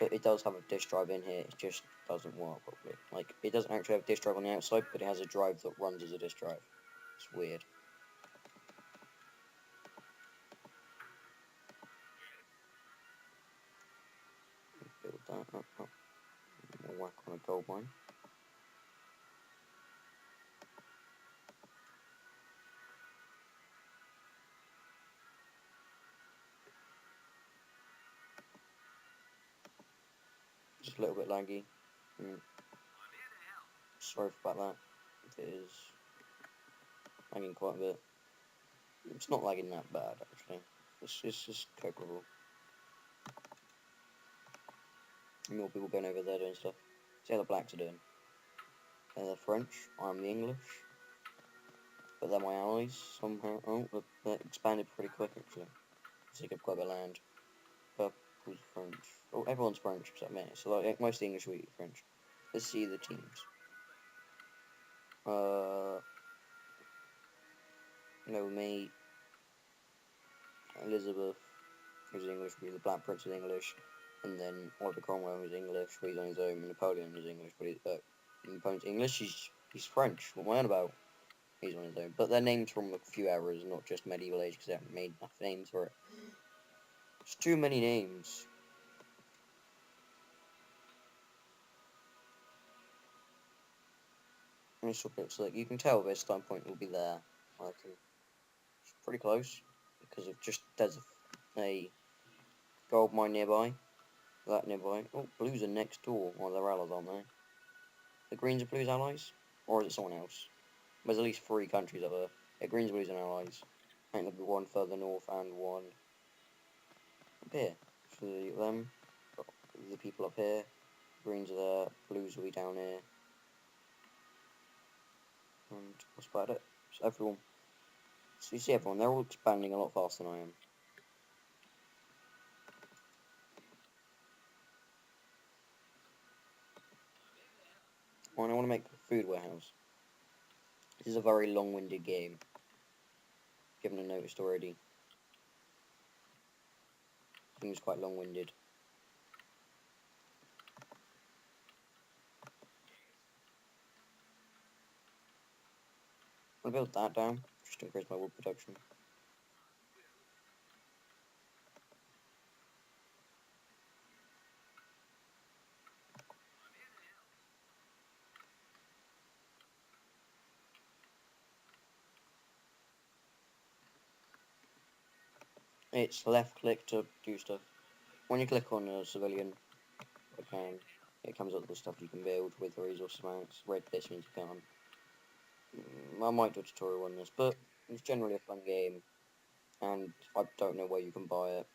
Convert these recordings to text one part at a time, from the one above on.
But it does have a disk drive in here, it just doesn't work properly. Like, it doesn't actually have a disk drive on the outside, but it has a drive that runs as a disk drive. It's weird. Build that up. We'll whack on a gold mine. Just a little bit laggy. Sorry about that. It is lagging quite a bit. It's not lagging that bad, actually. It's just copable. More people going over there doing stuff. See how the blacks are doing. They're the French, I'm the English. But they're my allies, somehow. Oh, they're expanded pretty quick, actually. So you get quite a bit of land. Purple's French. Oh, everyone's French except me. So, like, most English will eat French. Let's see the teams. No, me, Elizabeth, who's English, the Black Prince is English, and then Oliver Cromwell, who's English, but he's on his own, and Napoleon is English, but Napoleon's English, he's French, what am I on about? He's on his own, but their names from a few eras, not just medieval age, because they haven't made enough names for it. It's too many names. So like, you can tell this time point will be there. It's pretty close, because of just, there's a gold mine nearby. That nearby. Oh, blues are next door. Well, they're allies, aren't they? The greens are blues allies? Or is it someone else? There's at least 3 countries up there. Yeah, greens, blues, and allies. I think there'll be one further north and one up here. So them, the people up here. Greens are there, blues will be down here. And that's about it. So everyone. So you see everyone, they're all expanding a lot faster than I am. Oh, and I want to make a food warehouse. This is a very long-winded game. If you haven't noticed already. I think it's quite long-winded. I'm going to build that down, just to increase my wood production. It's left click to do stuff. When you click on a civilian, it comes up with stuff you can build with resource amounts. Red bits means you can't. I might do a tutorial on this, but it's generally a fun game, and I don't know where you can buy it,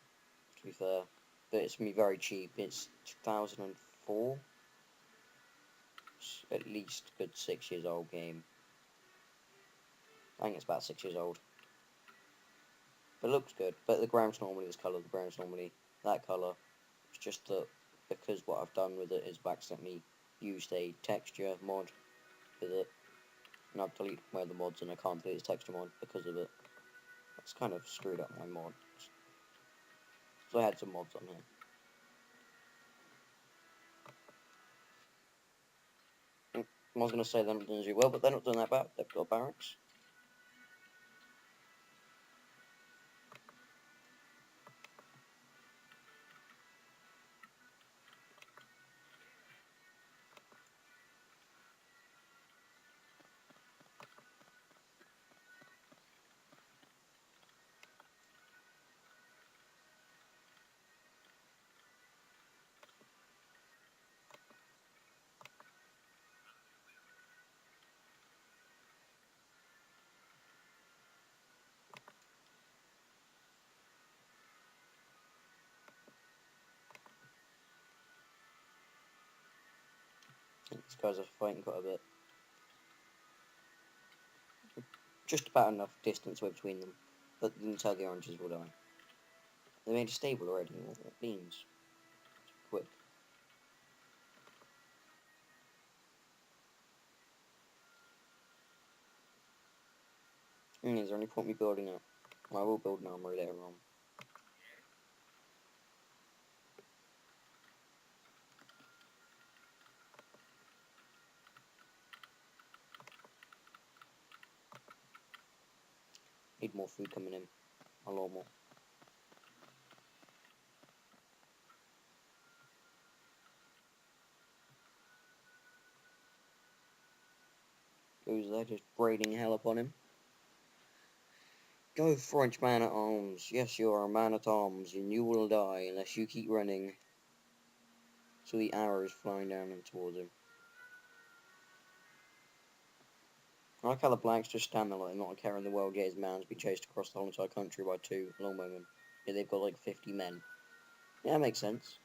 to be fair. But it's going to be very cheap. It's 2004. It's at least a good 6 years old game. I think it's about 6 years old. But it looks good. But the ground's normally this colour, the ground's normally that colour. It's just that because what I've done with it is I've accidentally used a texture mod with it. And I've deleted one of the mods and I can't delete the texture mod because of it. That's kind of screwed up my mods. So I had some mods on here. I was going to say they're not doing as well, but they're not doing that bad. They've got barracks. These guys are fighting quite a bit. Just about enough distance between them, but you can tell the oranges will die. They made a stable already. What means? It's quick. Is there any point me building it? Well, I will build an armory later on. Need more food coming in. A lot more. Who's there just braiding hell upon him? Go, French man-at-arms. Yes, you are a man-at-arms, and you will die unless you keep running. So the arrows flying down and towards him. I like how the blacks just stand there like they're not a care in the world, yet his man's been chased across the whole entire country by 2 longbowmen. Yeah, they've got like 50 men. Yeah, that makes sense.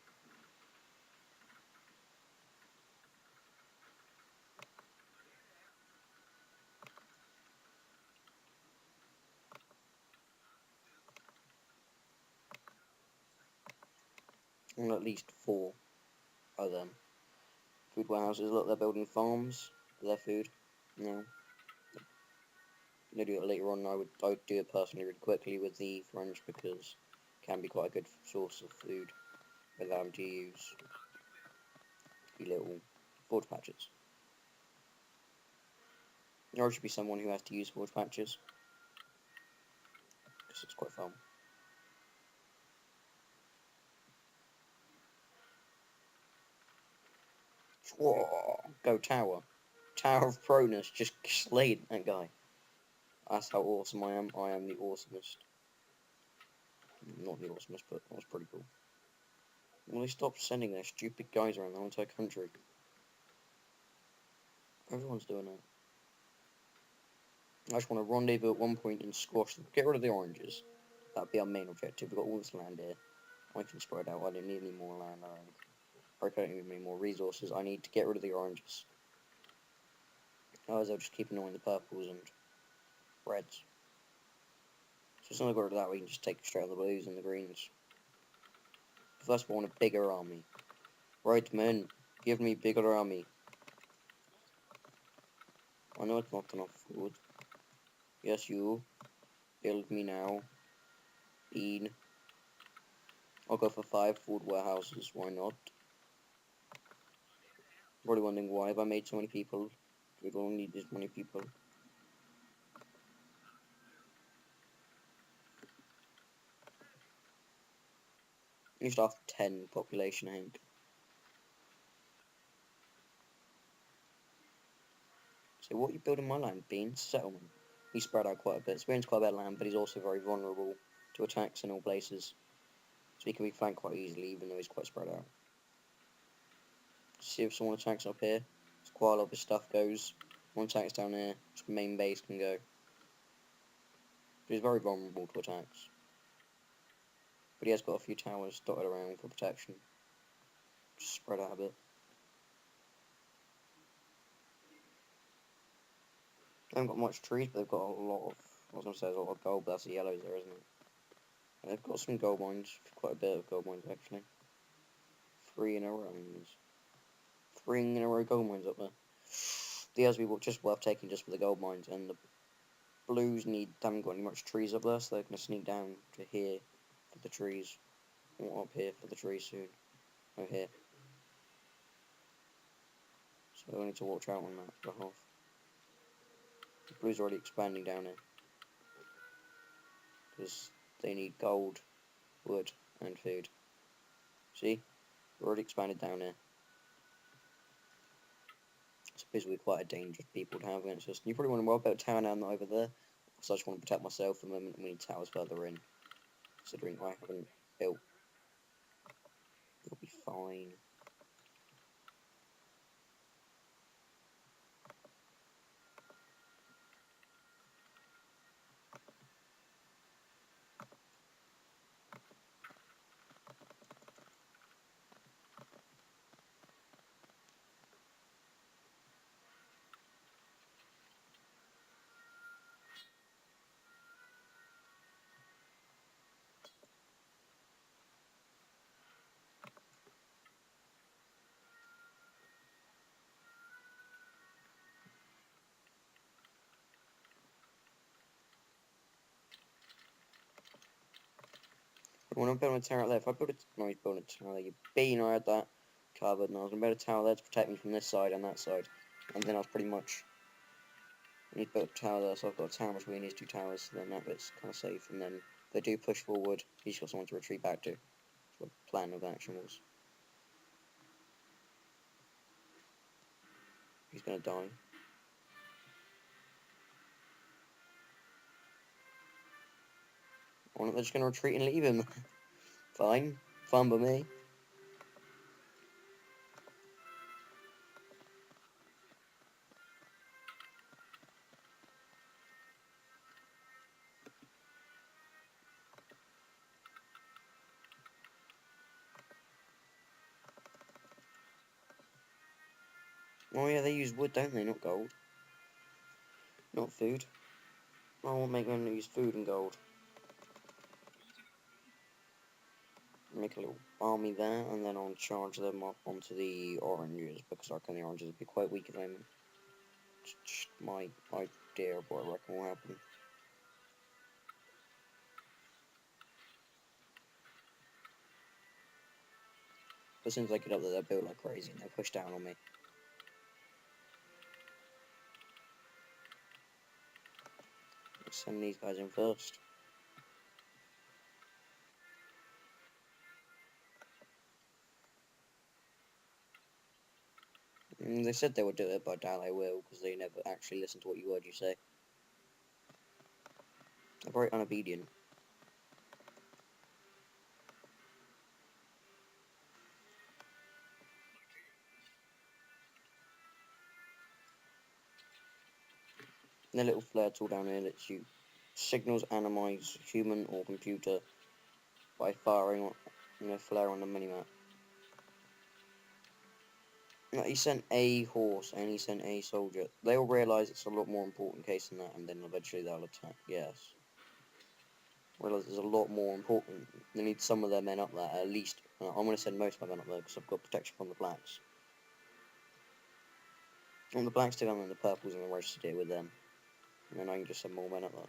And at least 4 of them. Food warehouses, look, they're building farms for their food. No. They do it later on. I would do it personally really quickly with the French because it can be quite a good source of food without having to use the little forge patches. Or should be someone who has to use forge patches because it's quite fun. Go tower. Tower of Pronus just slayed that guy. That's how awesome I am. I am the awesomest. Not the awesomest, but that was pretty cool. Well, they stopped sending their stupid guys around the whole entire country. Everyone's doing it. I just want to rendezvous at one point and squash them. Get rid of the oranges. That'd be our main objective. We've got all this land here. I can spread out. I don't need any more land. I don't need any more resources. I need to get rid of the oranges. Otherwise, I'll just keep annoying the purples and reds. So as soon as I got rid of that, we can just take straight out the blues and the greens. First, I want a bigger army. Right, men, give me bigger army. I know it's not enough food. Yes, you. Build me now. Bean. I'll go for 5 food warehouses. Why not? Probably wondering why have I made so many people. We don't need this many people. You should have 10 population, I think. So what are you building my land, Bean? Settlement. He's spread out quite a bit. Spain's quite a bit of land, but he's also very vulnerable to attacks in all places. So he can be flanked quite easily, even though he's quite spread out. See if someone attacks up here. It's quite a lot of his stuff goes. One attacks down here, his main base can go. But he's very vulnerable to attacks. But he has got a few towers dotted around for protection. Just spread out a bit. They haven't got much trees, but they've got a lot of, I was going to say there's a lot of gold, but that's the yellows there, isn't it? And they've got some gold mines, quite a bit of gold mines actually. 3 in a row. 3 in a row gold mines up there. The others will just worth taking just for the gold mines, and the blues haven't got any much trees up there, so they're going to sneak down to here for the trees. Or up here for the trees soon. Oh, here. So I need to watch out on that behalf. The blues are already expanding down here. Because they need gold, wood, and food. See? We're already expanded down here. It's basically quite a dangerous people to have against us. You probably want to well build a tower down over there. So I just want to protect myself for the moment, and we need towers further in. Considering I haven't built. It'll be fine. When I'm building a tower out there, if I build a... No, he's building a tower there. You bean, I had that covered, and I was going to build a tower there to protect me from this side and that side. And then I was pretty much I need to build a tower there, so I've got a tower between these two towers, so then that bit's kind of safe, and then if they do push forward, he's got someone to retreat back to. That's what the plan of action was. He's gonna die. Or they're just gonna retreat and leave him. Fine. Fine by me. Oh yeah, they use wood, don't they? Not gold. Not food. I won't make them use food and gold. Make a little army there, and then I'll charge them up onto the oranges, because I reckon the oranges will be quite weak at the moment. Just my idea of what I reckon will happen. But as soon as I get up there, they'll build like crazy, and they'll push down on me. Let's send these guys in first. They said they would do it, but I doubt they will, because they never actually listen to what word you say. They're very unobedient. And the little flare tool down here lets you signals animate human or computer by firing a flare on the minimap. No, he sent a horse and he sent a soldier. They'll realise it's a lot more important case than that, and then eventually they'll attack. Yes. Realise it's a lot more important. They need some of their men up there, at least. I'm going to send most of my men up there, because I've got protection from the blacks. I want the blacks to come and the purples and the reds to deal with them. And then I can just send more men up there.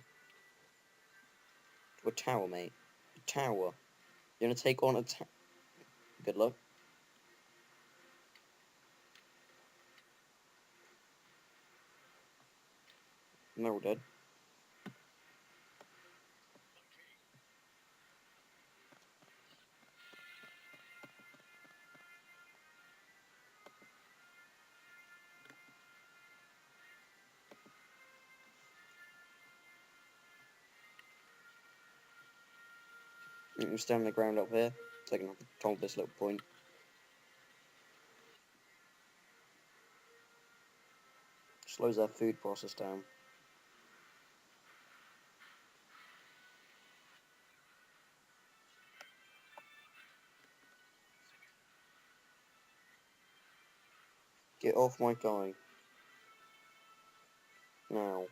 To a tower, mate. A tower. You're going to take on a tower. Good luck. And they're all dead. You can stand on the ground up here, so I can hold this little point. Slows their food process down. Get off my guy. Now.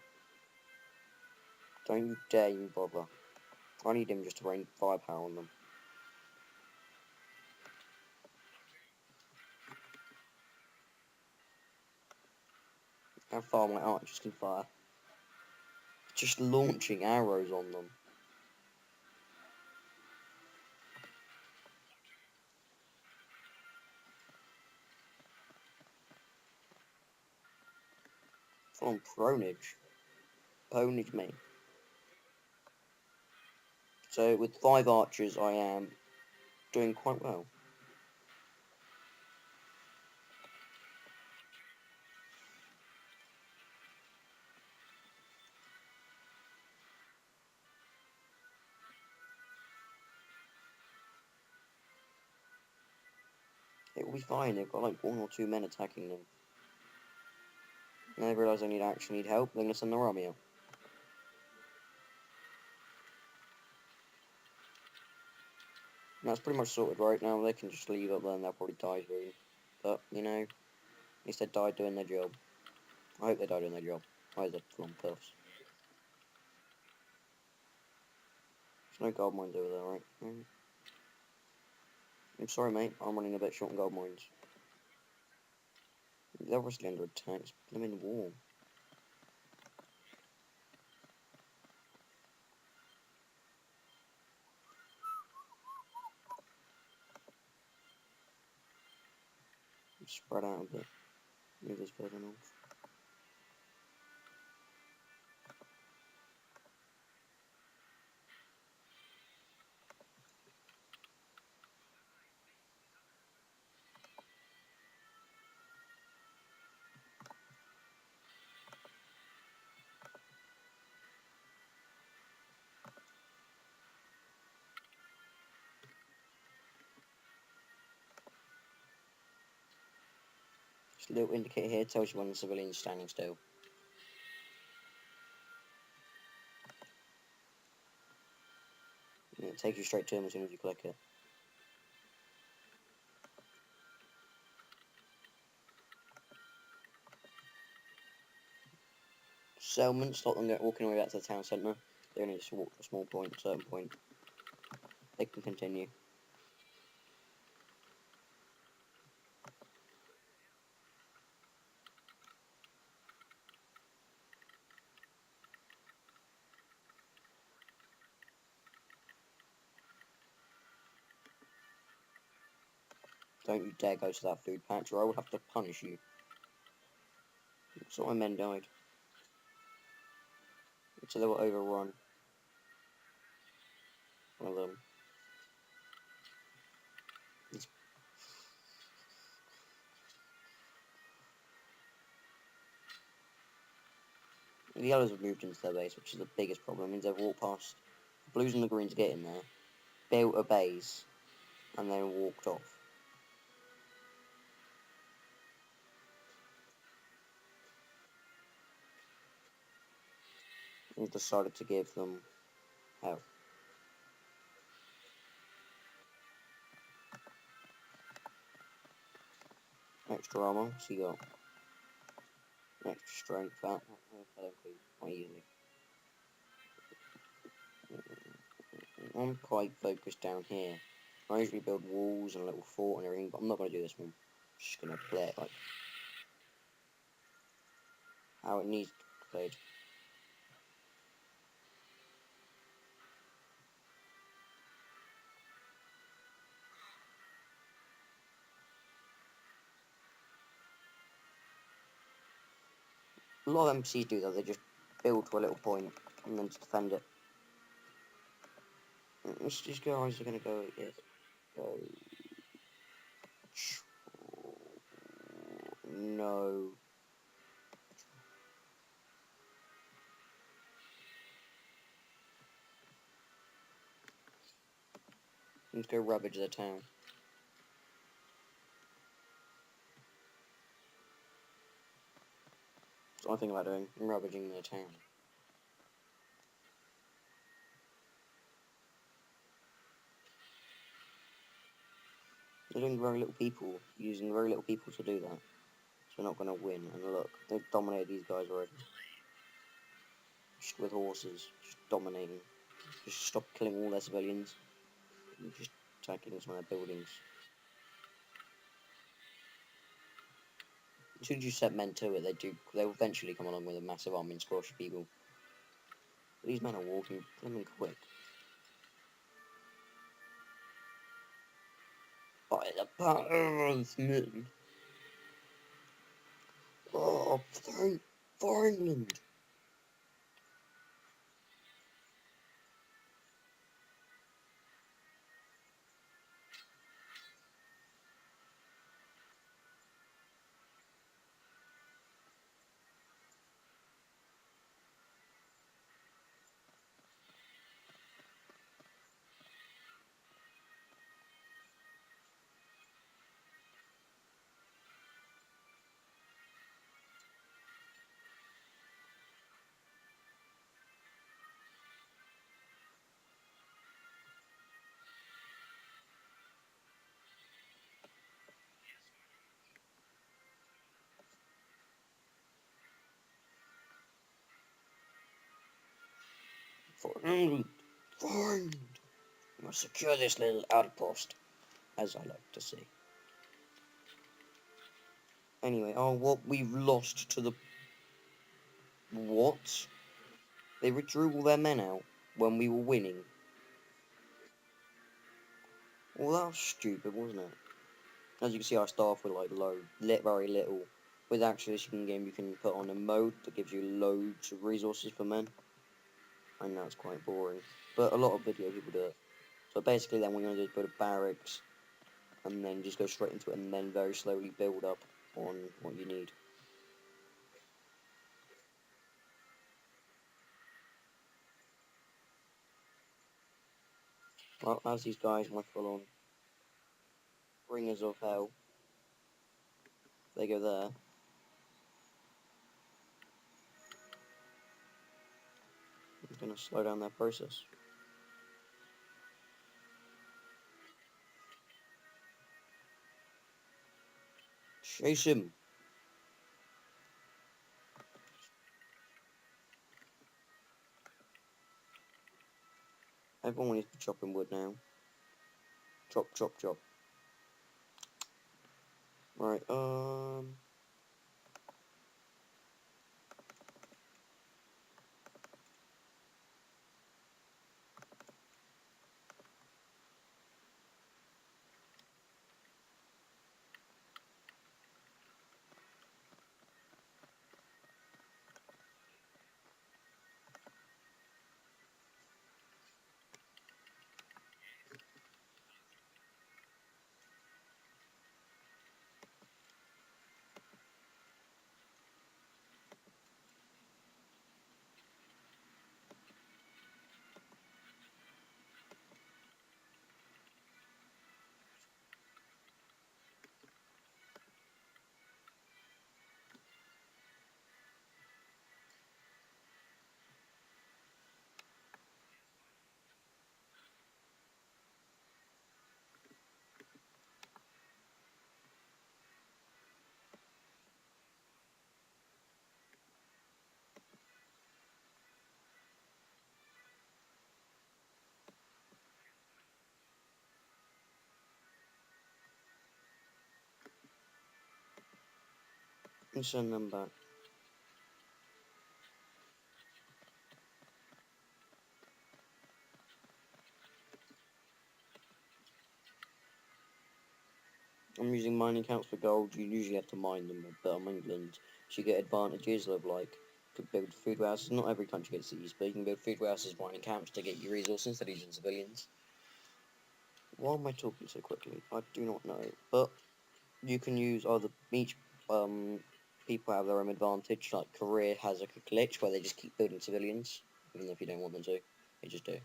Don't you dare you bother. I need him just to rain firepower on them. How far my archers can fire. Just launching arrows on them. Full on pronage. Ponage, mate. So with 5 archers, I am doing quite well. It will be fine. They've got like 1 or 2 men attacking them. And they realise I actually need help. They're going to send their army out. And that's pretty much sorted right now. They can just leave up there and they'll probably die soon. But, you know, at least they died doing their job. I hope they died doing their job. Why is that full-on puffs? There's no gold mines over there, right? I'm sorry, mate. I'm running a bit short on gold mines. They're obviously under attack. Put them in war. Spread out a bit. Move this person off. Just a little indicator here tells you when the civilian's standing still. And it'll take you straight to him as soon as you click it. Settlement, stop them walking away back to the town centre. They only just walk to a small point, a certain point. They can continue. Don't you dare go to that food patch or I will have to punish you. So my men died. So they were overrun. One of them. The yellows have moved into their base, which is the biggest problem. It means they've walked past the blues and the greens getting there, built a base, and then walked off. And decided to give them hell. Extra armor, so you got extra strength, that quite easily. I'm quite focused down here. I usually build walls and a little fort and everything, but I'm not going to do this one. I'm just going to play it like how it needs to be played. A lot of NPCs do that, they just build to a little point and then just defend it. These guys are going to go, yes, go. No. Let's go ravage the town. That's what I think about doing. I'm ravaging the town. They're doing very little people, using very little people to do that. So we're not going to win. And look, they've dominated these guys already. Just with horses, just dominating. Just stop killing all their civilians. And just attacking some of their buildings. As soon as you set men to it, they'll eventually come along with a massive army and squash people. But these men are walking, kill them quick. By the power of men. Oh, for England. For England. For England. We must secure this little outpost, as I like to say. Anyway, oh, what we've lost to the... What? They withdrew all their men out when we were winning. Well, that was stupid, wasn't it? As you can see, our staff were like low, very little. With actually this game, you can put on a mode that gives you loads of resources for men. I know it's quite boring, but a lot of video people do it. So basically, then we're going to do is build a barracks, and then just go straight into it, and then very slowly build up on what you need. Well, as these guys, my full-on bringers of hell, They go there. I'm gonna slow down that process. Chase him. Everyone needs to be chopping wood now. Chop, chop, chop. Right, and send them back. I'm using mining camps for gold. You usually have to mine them, but I'm England, so you get advantages of like to build food warehouses. Not every country gets these, but you can build food warehouses, mining camps to get your resources instead of using civilians. Why am I talking so quickly? I do not know. But you can use either each people have their own advantage. Like Korea has like a glitch where they just keep building civilians, even if you don't want them to, they just do.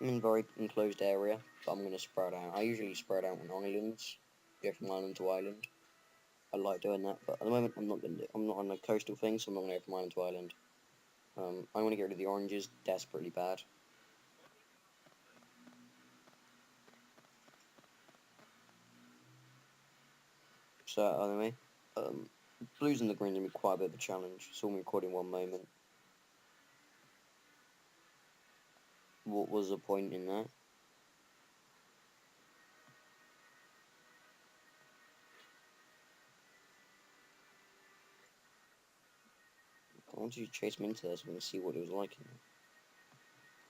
I'm in a very enclosed area, but I'm gonna spread out. I usually spread out on islands, go from island to island. I like doing that, but at the moment I'm not gonna do. I'm not on a coastal thing, so I'm not gonna go from island to island. I want to get rid of the oranges desperately bad. So anyway, blues and the greens are gonna be quite a bit of a challenge. So I'm recording one moment. What was the point in that? I wanted you to chase me into this and see what it was like in there.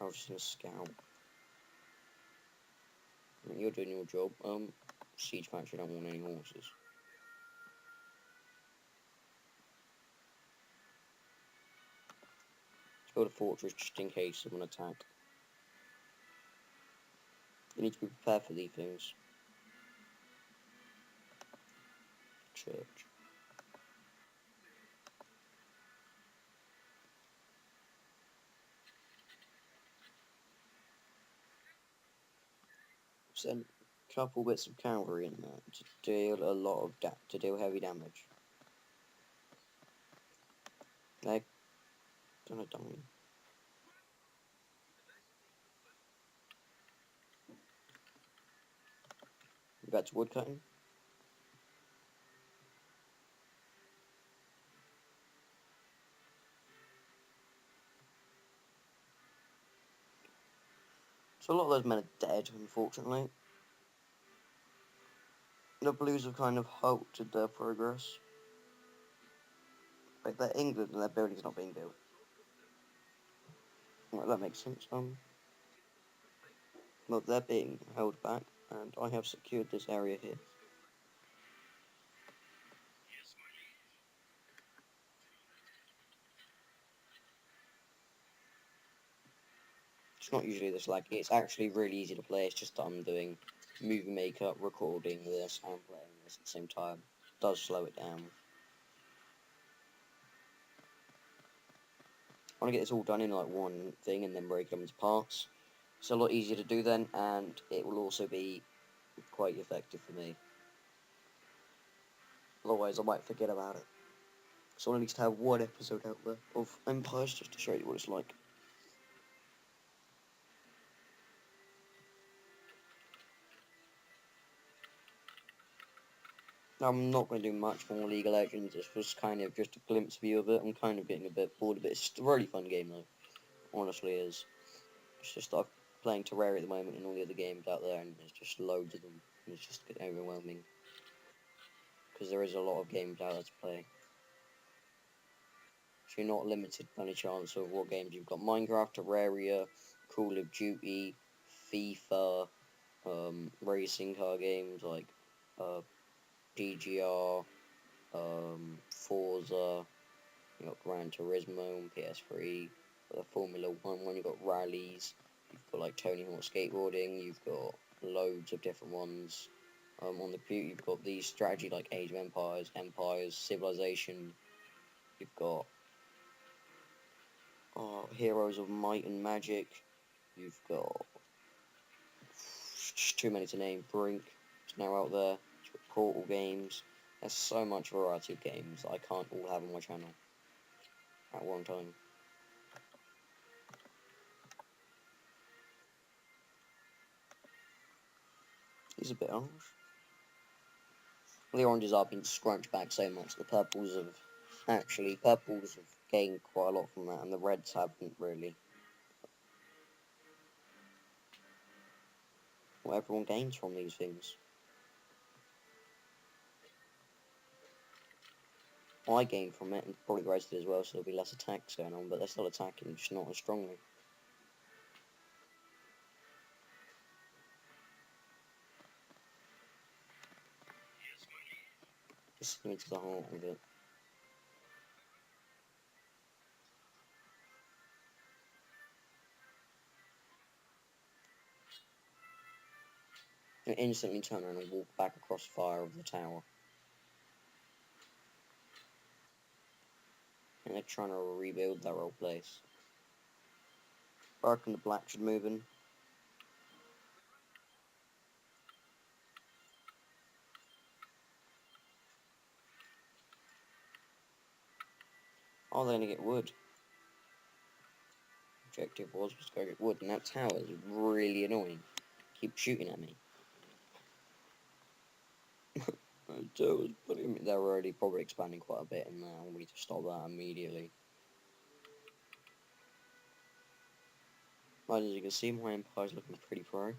I was just gonna scout. I mean, you're doing your job. Siege factory don't want any horses. Let's build a fortress just in case someone attack. You need to be prepared for these things. Church. Send a couple bits of cavalry in there to deal a lot of to deal heavy damage. They're gonna die. Back to woodcutting. So a lot of those men are dead, unfortunately. The blues have kind of halted their progress. Like they're England and their building's not being built. Right, that makes sense. Well, they're being held back, and I have secured this area here. It's not usually this like it's actually really easy to play. It's just that I'm doing movie makeup, recording this, and playing this at the same time. does slow it down. I want to get this all done in like one thing and then break them into parts. It's a lot easier to do then, and it will also be quite effective for me. Otherwise, I might forget about it. So I need to have one episode out there of Empires just to show you what it's like. I'm not going to do much more League of Legends. This was kind of just a glimpse view of it. I'm kind of getting a bit bored of it. It's a really fun game though. Honestly is. It's just I'm playing Terraria at the moment and all the other games out there, and there's just loads of them. And it's just getting overwhelming. Because there is a lot of games out there to play. So you're not limited by any chance of what games you've got. Minecraft, Terraria, Call of Duty, FIFA, racing car games like DGR, Forza, you got Gran Turismo on PS3, the Formula 1 one, you've got rallies, you've got like Tony Hawk skateboarding, you've got loads of different ones. On the computer you've got these strategy like Age of Empires, Civilization, you've got Heroes of Might and Magic, you've got too many to name, Brink, it's now out there, you've got Portal games, there's so much variety of games I can't all have on my channel at one time. It's a bit orange. The oranges are being scrunched back so much. The purples have gained quite a lot from that, and the reds haven't really. What everyone gains from these things. I gain from it, and probably the rest did as well, so there'll be less attacks going on, but they're still attacking, just not as strongly. Just me to the heart of it. And instantly turn around and walk back across fire of the tower. And they're trying to rebuild their old place. I reckon the black should move in. Oh, they're gonna get wood. Objective was to go get wood, and that tower is really annoying. Keep shooting at me. They're already probably expanding quite a bit, and we need to stop that immediately. Right, as you can see, my empire's looking pretty pro.